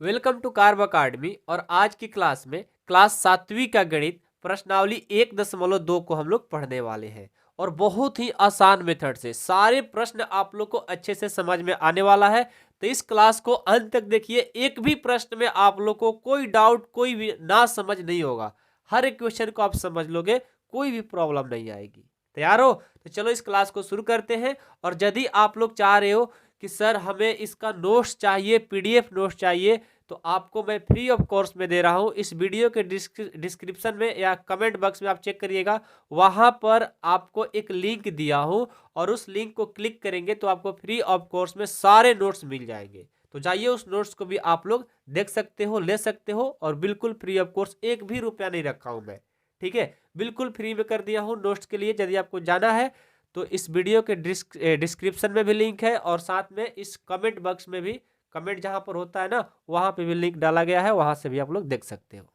Welcome to carb academy. और आज की क्लास में क्लास 7वीं का गणित प्रश्नावली 1.2 को हम लोग पढ़ने वाले हैं। और बहुत ही आसान मेथड से सारे प्रश्न आप लोग को अच्छे से समझ में आने वाला है। तो इस क्लास को अंत तक देखिए, एक भी प्रश्न में आप लोग को कोई डाउट, कोई भी ना समझ नहीं होगा। हर एक क्वेश्चन को आप समझ लोगे, कोई भी प्रॉब्लम नहीं आएगी। तैयार हो? तो चलो इस क्लास को शुरू करते हैं। और यदि आप लोग चाह रहे हो कि सर हमें इसका नोट्स चाहिए, पीडीएफ नोट्स चाहिए, तो आपको मैं फ्री ऑफ कोर्स में दे रहा हूं। इस वीडियो के डिस्क्रिप्शन में या कमेंट बॉक्स में आप चेक करिएगा, वहां पर आपको एक लिंक दिया हूं और उस लिंक को क्लिक करेंगे तो आपको फ्री ऑफ कोर्स में सारे नोट्स मिल जाएंगे। तो जाइए, उस नोट्स को भी आप लोग देख सकते हो, ले सकते हो, और बिल्कुल फ्री ऑफ कोर्स, एक भी रुपया नहीं रखा हूं मैं। ठीक है, बिल्कुल फ्री में कर दिया हूं नोट्स के लिए। यदि आपको जाना है तो इस वीडियो के डिस्क्रिप्शन में भी लिंक है, और साथ में इस कमेंट बॉक्स में भी, कमेंट जहां पर होता है ना, वहां पे भी लिंक डाला गया है, वहां से भी आप लोग देख सकते हो।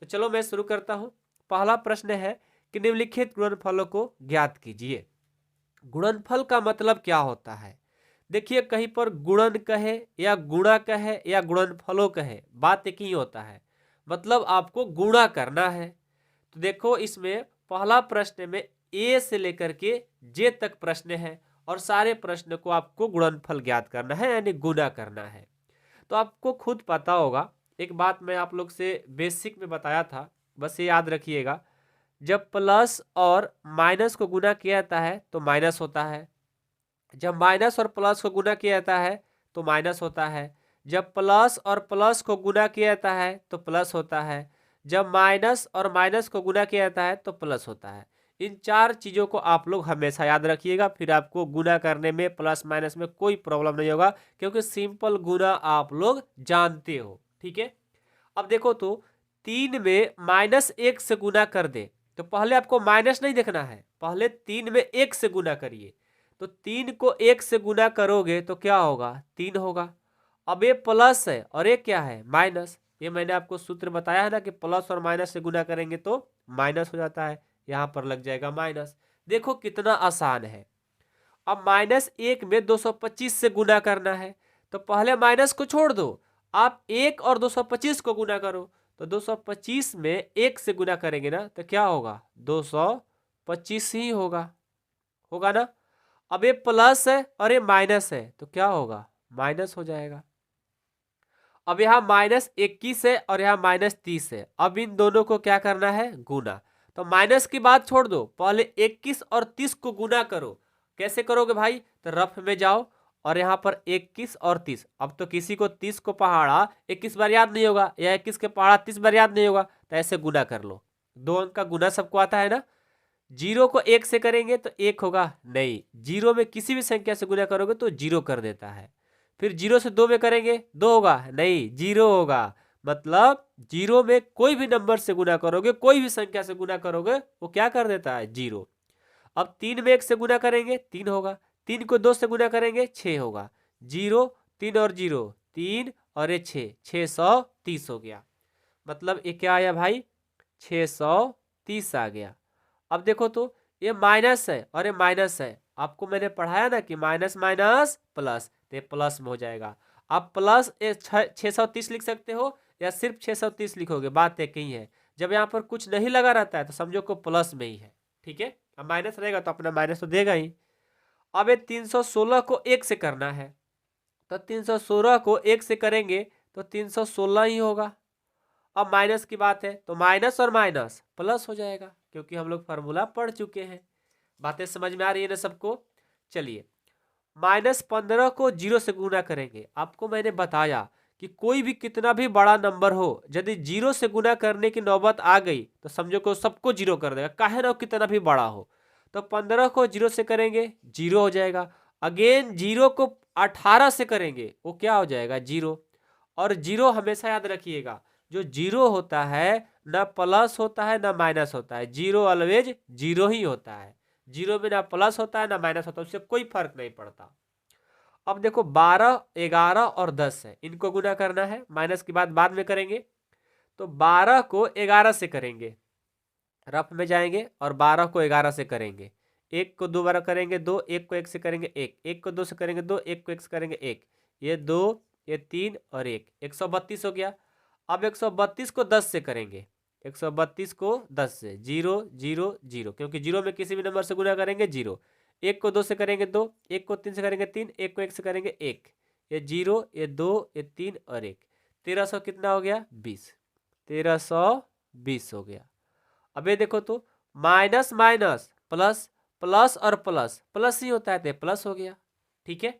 तो चलो मैं शुरू करता हूं। पहला प्रश्न है कि निम्नलिखित गुणनफलों को ज्ञात कीजिए। गुणनफल का मतलब क्या होता है? देखिए, कहीं पर गुणन कहे या गुणा कहे या गुणनफलों कहे, बात एक ही होता है। मतलब आपको गुणा करना है। तो देखो, इसमें पहला प्रश्न में ए से लेकर के जे तक प्रश्न है, और सारे प्रश्न को आपको गुणनफल ज्ञात करना है, यानी गुणा करना है। तो आपको खुद पता होगा, एक बात मैं आप लोग से बेसिक में बताया था, बस ये याद रखिएगा। जब प्लस और माइनस को गुणा किया जाता है तो माइनस होता है। जब माइनस और प्लस को गुणा किया जाता है तो माइनस होता है। जब प्लस और प्लस को गुणा किया जाता है तो प्लस होता है। जब माइनस और माइनस को गुणा किया जाता है तो प्लस होता है। इन चार चीजों को आप लोग हमेशा याद रखिएगा, फिर आपको गुणा करने में, प्लस माइनस में कोई प्रॉब्लम नहीं होगा, क्योंकि सिंपल गुणा आप लोग जानते हो। ठीक है, अब देखो तो 3 में -1 से गुणा कर दे, तो पहले आपको माइनस नहीं देखना है, पहले 3 में 1 से गुणा करिए। तो 3 को 1 से गुणा करोगे तो क्या होगा? 3 होगा। अब ये प्लस है और ये क्या है? माइनस। ये मैंने आपको सूत्र बताया है ना कि प्लस और माइनस से गुणा करेंगे तो माइनस हो जाता है, यहां पर लग जाएगा माइनस। देखो कितना आसान है। अब -1 में 225 से गुणा करना है, तो पहले माइनस को छोड़ दो, आप 1 और 225 को गुणा करो। तो 225 में 1 से गुणा करेंगे ना तो क्या होगा? 225 ही होगा, होगा ना। अब ये प्लस है और ये माइनस है तो क्या होगा? माइनस हो जाएगा। अब यहाँ -21 है और यहाँ -30 है, अब इन दोनों को क्या करना है? गुना। तो माइनस की बात छोड़ दो, पहले 21 और 30 को गुना करो। कैसे करोगे भाई? तो रफ में जाओ और यहाँ पर 21 और 30। अब तो किसी को 30 को पहाड़ा 21 बार याद नहीं होगा, या 21 के पहाड़ा 30 बार याद नहीं होगा, तो ऐसे गुना कर लो। 2 अंक का गुना सबको आता है ना। 0 को 1 से करेंगे तो 1 होगा? नहीं, 0 में किसी भी संख्या से गुना करोगे तो 0 कर देता है। फिर 0 से 2 में करेंगे 2 होगा? नहीं, 0 होगा। मतलब 0 में कोई भी नंबर से गुना करोगे, कोई भी संख्या से गुना करोगे, वो क्या कर देता है? 0। अब 3 में 1 से गुना करेंगे 3 होगा। 3 को 2 से गुना करेंगे 6 होगा। 0, 3 और 0 3 और ये 6, 630 हो गया। मतलब ये क्या आया भाई? 630 आ गया। अब देखो तो ये माइनस है और ये माइनस है, आपको मैंने पढ़ाया ना कि माइनस माइनस प्लस, तो ये प्लस में हो जाएगा। आप प्लस 630 लिख सकते हो या सिर्फ 630 लिखोगे, बात एक ही है। जब यहाँ पर कुछ नहीं लगा रहता है तो समझो को प्लस में ही है। ठीक है, अब माइनस रहेगा तो अपना माइनस तो देगा ही। अब ये 316 को 1 से करना है, तो 316 को 1 से करेंगे तो 316 ही होगा। अब माइनस की बात है तो माइनस और माइनस प्लस हो जाएगा, क्योंकि हम लोग फार्मूला पढ़ चुके हैं। बातें समझ में आ रही है ना सबको? चलिए, -15 को 0 से गुना करेंगे। आपको मैंने बताया कि कोई भी कितना भी बड़ा नंबर हो, यदि 0 से गुना करने की नौबत आ गई तो समझो को सबको 0 कर देगा, काहे ना कितना भी बड़ा हो। तो 15 को 0 से करेंगे 0 हो जाएगा। अगेन 0 को 18 से करेंगे, वो क्या हो जाएगा? 0। और 0 हमेशा याद रखिएगा, जो 0 होता है ना प्लस होता है ना माइनस होता है, 0 ऑलवेज 0 ही होता है। 0 में ना प्लस होता है ना माइनस होता है, उससे कोई फर्क नहीं पड़ता। अब देखो 12, 11 और 10 है, इनको गुना करना है, माइनस की बात बाद में करेंगे। तो 12 को 11 से करेंगे, रफ में जाएंगे और 12 को 11 से करेंगे। 1 को 2 बार करेंगे 2, 1 को 1 से करेंगे 1, 1 को 2 से करेंगे 2, 1 को 1 से करेंगे 1, ये 2, ये 3 और 1, 132 हो गया। अब 132 को 10 से करेंगे, 132 को 10 से, 0 0 0, क्योंकि 0 में किसी भी नंबर से गुना करेंगे 0। 1 को 2 से करेंगे 2, 1 को 3 से करेंगे 3, 1 को 1 से करेंगे 1, ये 0, ये 2, ये 3 और 1, 1300 कितना हो गया? 20, 1320 हो गया। अब ये देखो तो माइनस माइनस प्लस, प्लस और प्लस प्लस ही होता है, तो प्लस हो गया। ठीक है,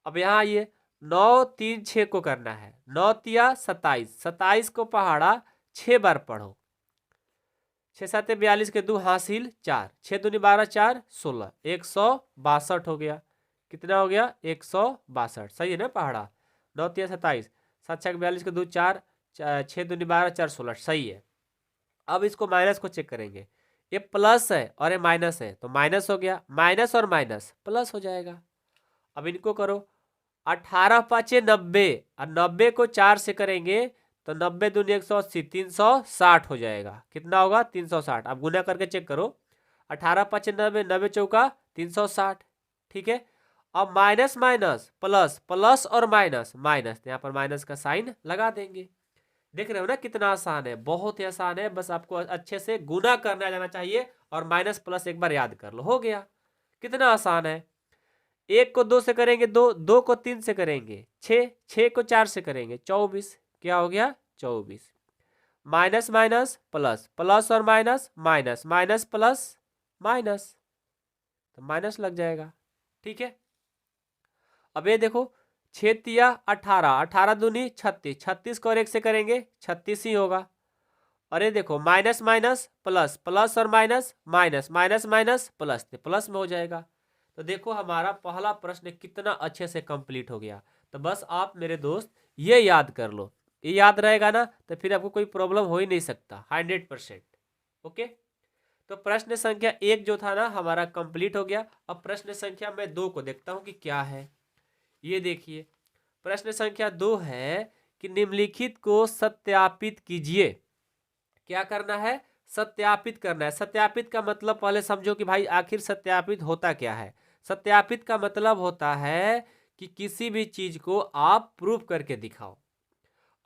अब यहाँ ये 9 3 6 को करना है, 9 तिया 27, 27 को पहाड़ा 6 बार पढ़ो, 6 7 42 के 2 हासिल 4, 6 दूनी 12 4 16, 162 हो गया। कितना हो गया? 162। सही है ना पहाड़ा? 9 तिया 27, 7 6 42 के 2 4, 6 दूनी 12 4 16, सही है। अब इसको माइनस को चेक करेंगे, ये प्लस है और ये माइनस है, तो माइनस हो गया, माइनस और माइनस प्लस हो जाएगा। अब इनको करो, 18 पाँचे 90, और 90 को 4 से करेंगे तो 90 दूनी 180, 360 हो जाएगा। कितना होगा? 360। अब गुना करके चेक करो, 18 पाँचे 90, 90 चौका 360। ठीक है, अब माइनस माइनस प्लस, प्लस और माइनस माइनस, यहाँ पर माइनस का साइन लगा देंगे। देख रहे हो ना कितना आसान है? बहुत ही आसान है, बस आपको अच्छे से गुना करना जाना चाहिए और माइनस प्लस एक बार याद कर लो, हो गया। कितना आसान है। 1 को 2 से करेंगे 2, 2 को 3 से करेंगे 6, 6 को 4 से करेंगे 24, क्या हो गया? 24। माइनस माइनस प्लस, प्लस और minus minus, minus plus minus, तो माइनस लग जाएगा। ठीक है, अब ये देखो, 6 तिया 18, 18 दूनी 36, 36 को और 1 से करेंगे 36 ही होगा। और ये देखो माइनस माइनस प्लस, प्लस और minus minus, minus minus plus, तो प्लस में हो जाएगा। तो देखो हमारा पहला प्रश्न कितना अच्छे से कंप्लीट हो गया। तो बस आप मेरे दोस्त ये याद कर लो, ये याद रहेगा ना तो फिर आपको कोई प्रॉब्लम हो ही नहीं सकता 100%। ओके, तो प्रश्न संख्या 1 जो था ना हमारा कंप्लीट हो गया। अब प्रश्न संख्या मैं 2 को देखता हूँ कि क्या है। ये देखिए, प्रश्न संख्या 2 है कि निम्नलिखित को सत्यापित कीजिए। क्या करना है? सत्यापित करना है। सत्यापित का मतलब पहले समझो कि भाई आखिर सत्यापित होता क्या है। सत्यापित का मतलब होता है कि किसी भी चीज को आप प्रूव करके दिखाओ।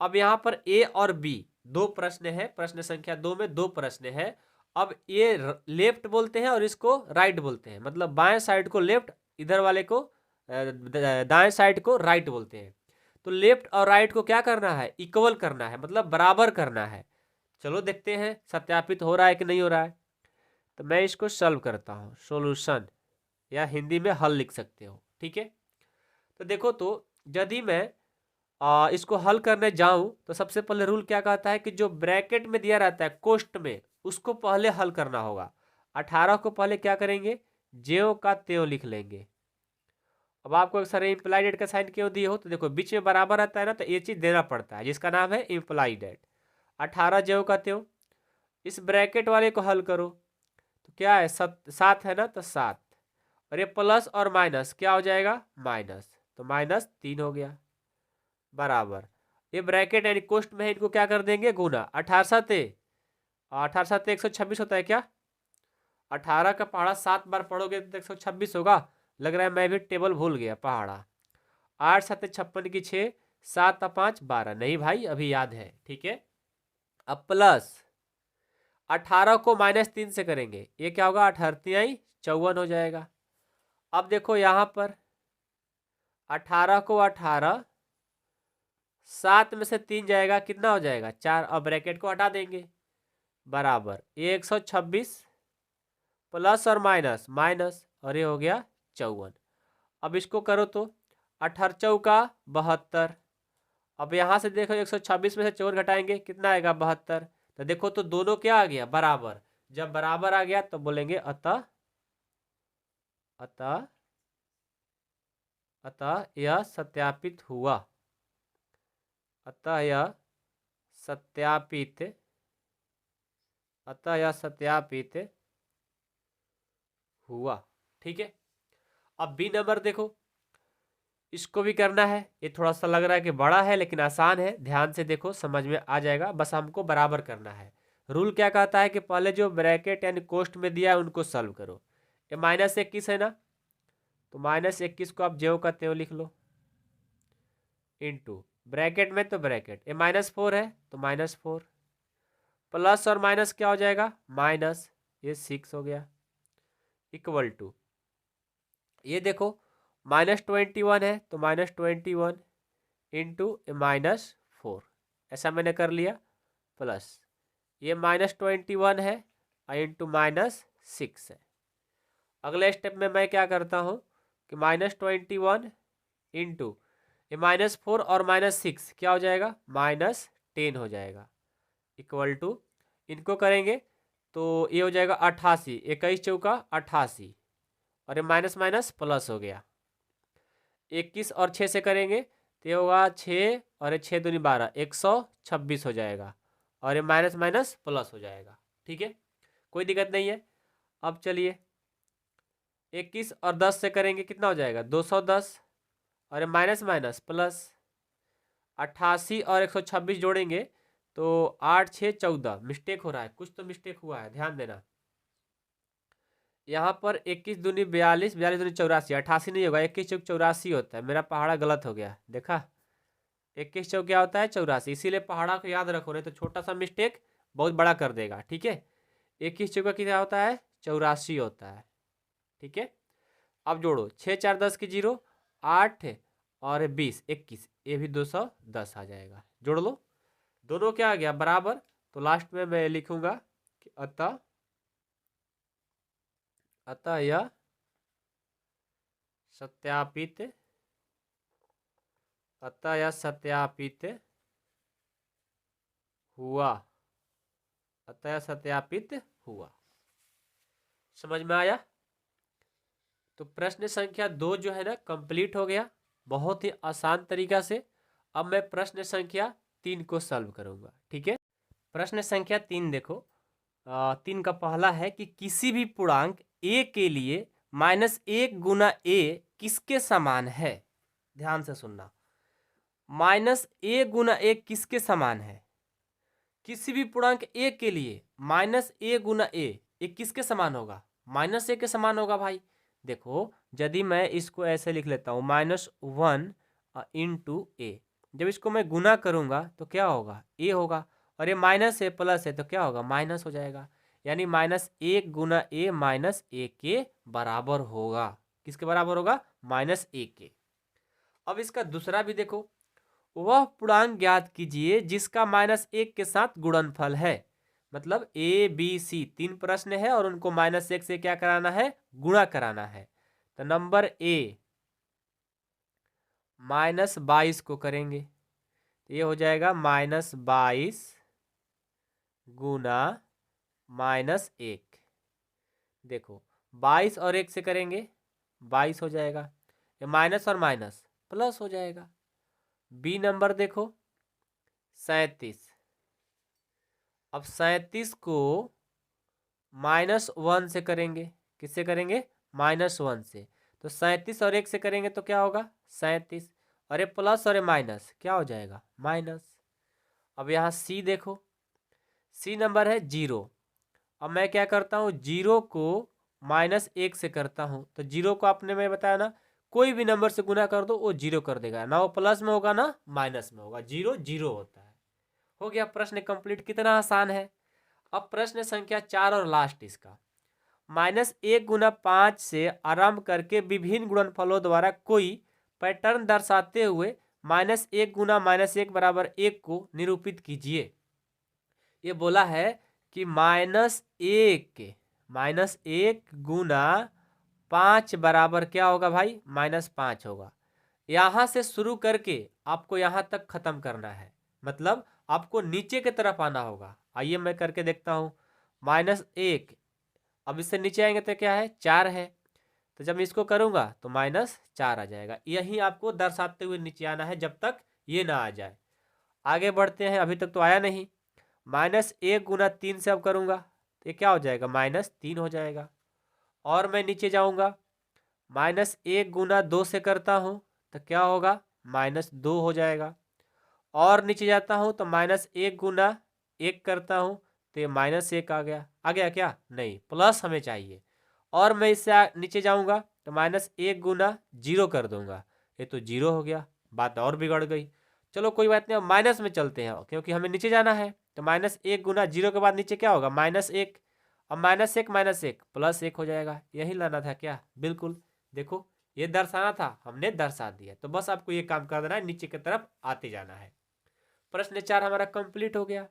अब यहाँ पर ए और बी दो प्रश्न है, प्रश्न संख्या 2 में 2 प्रश्न है। अब ये लेफ्ट बोलते हैं और इसको राइट बोलते हैं, मतलब बाएं साइड को लेफ्ट, इधर वाले को दाएं साइड को राइट बोलते हैं। तो लेफ्ट और राइट को क्या करना है? इक्वल करना है, मतलब बराबर करना है। चलो देखते हैं सत्यापित हो रहा है कि नहीं हो रहा है। तो मैं इसको सॉल्व करता हूँ, सॉल्यूशन, या हिंदी में हल लिख सकते हो। ठीक है, तो देखो तो यदि मैं इसको हल करने जाऊं तो सबसे पहले रूल क्या कहता है कि जो ब्रैकेट में दिया रहता है कोष्ट में, उसको पहले हल करना होगा। 18 को पहले क्या करेंगे? ज्यों का त्यों लिख लेंगे। अब आपको सर इम्प्लाइड एट का साइन क्यों दिए हो? तो देखो बीच में बराबर रहता है ना, तो ये चीज देना पड़ता है जिसका नाम है इम्प्लाइड एट। 18 ज्यों का त्यों, इस ब्रैकेट वाले को हल करो तो क्या है? 7 है ना, तो 7, और ये प्लस और माइनस क्या हो जाएगा? माइनस, तो -3 हो गया, बराबर। ये ब्रैकेट यानी कोष्ट में है, इनको क्या कर देंगे? गुना। 18 7 126 होता है क्या? 18 का पहाड़ा 7 बार पढ़ोगे तो 126 होगा। लग रहा है मैं भी टेबल भूल गया। पहाड़ा 8 7 56 की 6, 7 5 12, नहीं भाई अभी याद है। ठीक है, अब प्लस 18 को -3 से करेंगे, ये क्या होगा? 18 54 हो जाएगा। अब देखो यहाँ पर 18 को 18, 7 में से 3 जाएगा, कितना हो जाएगा? 4। अब ब्रैकेट को हटा देंगे, बराबर। ये 126 प्लस और माइनस माइनस, और ये हो गया 54। अब इसको करो तो 18 चौका 72। अब यहाँ से देखो 126 में से 54 घटाएंगे, कितना आएगा? 72। तो देखो तो दोनों क्या आ गया? बराबर। जब बराबर आ गया तो बोलेंगे अतः अतः अतः यह सत्यापित हुआ, अतः यह सत्यापित, अतः यह सत्यापित हुआ। ठीक है, अब बी नंबर देखो, इसको भी करना है। ये थोड़ा सा लग रहा है कि बड़ा है लेकिन आसान है, ध्यान से देखो समझ में आ जाएगा। बस हमको बराबर करना है। रूल क्या कहता है कि पहले जो ब्रैकेट यानी कोष्ट में दिया है उनको सॉल्व करो। ये -21 है ना, तो -21 को आप ज्यों का त्यों लिख लो। इंटू ब्रैकेट में तो ब्रैकेट, ये -4 है तो -4, प्लस और माइनस क्या हो जाएगा, माइनस, ये 6 हो गया, इक्वल टू, ये देखो -21 है तो -21 इंटू -4, ऐसा मैंने कर लिया, प्लस ये -21 है इंटू -6 है। अगले स्टेप में मैं क्या करता हूँ कि -21 इंटू ये -4 और -6 क्या हो जाएगा, -10 हो जाएगा, इक्वल टू, इनको करेंगे तो ये हो जाएगा 88, 21 चौका 88, और ये माइनस माइनस प्लस हो गया, 21 और 6 से करेंगे तो ये होगा 6 और ये 6 दूनी 12, 126 हो जाएगा, और ये माइनस माइनस प्लस हो जाएगा। ठीक है, कोई दिक्कत नहीं है। अब चलिए 21 और 10 से करेंगे कितना हो जाएगा, 210, और ये माइनस माइनस प्लस, 88 और 126 जोड़ेंगे तो 8 6 14, मिस्टेक हो रहा है, कुछ तो मिस्टेक हुआ है, ध्यान देना। यहाँ पर 21 दूनी 42, 42 दूनी 84, 88 नहीं होगा, 21 चौक 84 होता है, मेरा पहाड़ा गलत हो गया, देखा, 21 चौक क्या होता है 84, इसीलिए पहाड़ा को याद रखो, नहीं तो छोटा सा मिस्टेक बहुत बड़ा कर देगा। ठीक है, 21 चौका क्या होता है 84 होता है। ठीक है, अब जोड़ो 6 4 10 की 0, 8 और 20 21, ये भी 210 आ जाएगा, जोड़ लो, दोनों क्या आ गया बराबर। तो लास्ट में मैं लिखूंगा कि अतः यह सत्यापित, अतः यह सत्यापित हुआ, अतः यह सत्यापित हुआ। समझ में आया? तो प्रश्न संख्या 2 जो है ना कंप्लीट हो गया, बहुत ही आसान तरीका से। अब मैं प्रश्न संख्या 3 को सॉल्व करूंगा। ठीक है, प्रश्न संख्या 3 देखो, 3 का पहला है कि किसी भी पूर्णांक a के लिए -1 गुना a किसके समान है। ध्यान से सुनना, -a गुना a किसके समान है, किसी भी पूर्णांक a के लिए -a गुना a, ये किसके समान होगा, -a के समान होगा भाई। देखो यदि मैं इसको ऐसे लिख लेता हूँ -1 इंटू ए, जब इसको मैं गुना करूंगा तो क्या होगा, a होगा, और ये माइनस है प्लस है तो क्या होगा, माइनस हो जाएगा, यानी -1 गुना a -a के बराबर होगा। किसके बराबर होगा, -a के। अब इसका दूसरा भी देखो, वह पूर्णांक ज्ञात कीजिए जिसका -1 के साथ गुणनफल है। मतलब ए बी सी 3 प्रश्न है और उनको -1 से क्या कराना है, गुणा कराना है। तो नंबर ए -22 को करेंगे तो ये हो जाएगा -22 गुना -1। देखो 22 और 1 से करेंगे 22 हो जाएगा, ये माइनस और माइनस प्लस हो जाएगा। बी नंबर देखो 37, अब 37 को -1 से करेंगे, किससे करेंगे, -1 से, तो 37 और 1 से करेंगे तो क्या होगा 37, अरे प्लस और माइनस क्या हो जाएगा, माइनस। अब यहाँ सी देखो, सी नंबर है 0, अब मैं क्या करता हूँ 0 को -1 से करता हूँ, तो 0 को आपने मैं बताया ना, कोई भी नंबर से गुना कर दो वो 0 कर देगा, ना वो प्लस में होगा ना माइनस में होगा, 0 0 होता है। हो गया प्रश्न कंप्लीट, कितना आसान है। अब प्रश्न संख्या 4 और लास्ट इसका, -1 गुना 5 से आरंभ करके विभिन्न गुणनफलों द्वारा कोई पैटर्न दर्शाते हुए -1 गुना -1 बराबर 1 को निरूपित कीजिए। ये बोला है कि -1 गुना 5 बराबर क्या होगा भाई, -5 होगा। यहां से शुरू करके आपको यहां तक खत्म करना है, मतलब आपको नीचे की तरफ आना होगा। आइए मैं करके देखता हूं, -1, अब इससे नीचे आएंगे तो क्या है 4 है, तो जब मैं इसको करूंगा तो -4 आ जाएगा। यही आपको दर्शाते हुए नीचे आना है जब तक ये ना आ जाए। आगे बढ़ते हैं, अभी तक तो आया नहीं। -1 गुना 3 से अब करूंगा तो ये क्या हो जाएगा, -3 हो जाएगा। और मैं नीचे जाऊंगा, -1 गुना 2 से करता हूं तो क्या होगा, -2 हो जाएगा। और नीचे जाता हूं तो -1 गुना 1 करता हूं तो ये -1 आ गया। आ गया क्या, नहीं, प्लस हमें चाहिए। और मैं इससे नीचे जाऊंगा तो -1 गुना 0 कर दूंगा, ये तो 0 हो गया, बात और बिगड़ गई। चलो कोई बात नहीं, अब माइनस में चलते हैं क्योंकि हमें नीचे जाना है। तो -1 गुना 0 के बाद नीचे क्या होगा, -1। अब -1 +1 हो जाएगा। यही लाना था क्या, बिल्कुल। देखो ये दर्शाना था, हमने दर्शा दिया। तो बस आपको ये काम कर देना है, नीचे की तरफ आते जाना है। प्रश्न 4 हमारा कंप्लीट हो गया।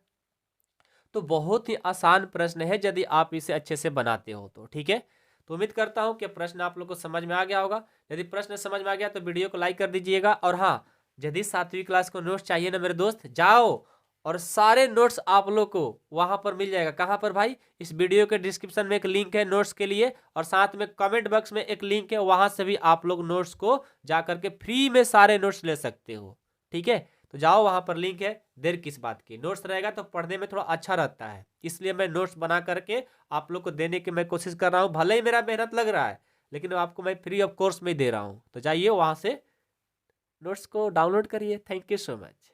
तो बहुत ही आसान प्रश्न है यदि आप इसे अच्छे से बनाते हो तो, ठीक है। तो उम्मीद करता हूं कि प्रश्न आप लोग को समझ में आ गया होगा। यदि प्रश्न समझ में आ गया तो वीडियो को लाइक कर दीजिएगा। और हाँ, यदि 7वीं क्लास को नोट्स चाहिए ना मेरे दोस्त, जाओ और सारे नोट्स आप लोग को वहां पर मिल जाएगा। कहाँ पर भाई, इस वीडियो के डिस्क्रिप्शन में एक लिंक है नोट्स के लिए, और साथ में कमेंट बॉक्स में एक लिंक है, वहां से भी आप लोग नोट्स को जाकर के फ्री में सारे नोट्स ले सकते हो, ठीक है। तो जाओ, वहां पर लिंक है। देर किस बात की, नोट्स रहेगा तो पढ़ने में थोड़ा अच्छा रहता है, इसलिए मैं नोट्स बना करके आप लोग को देने की मैं कोशिश कर रहा हूँ। भले ही मेरा मेहनत लग रहा है, लेकिन आपको मैं फ्री ऑफ कोर्स में दे रहा हूँ। तो जाइए वहां से नोट्स को डाउनलोड करिए। Thank you so much.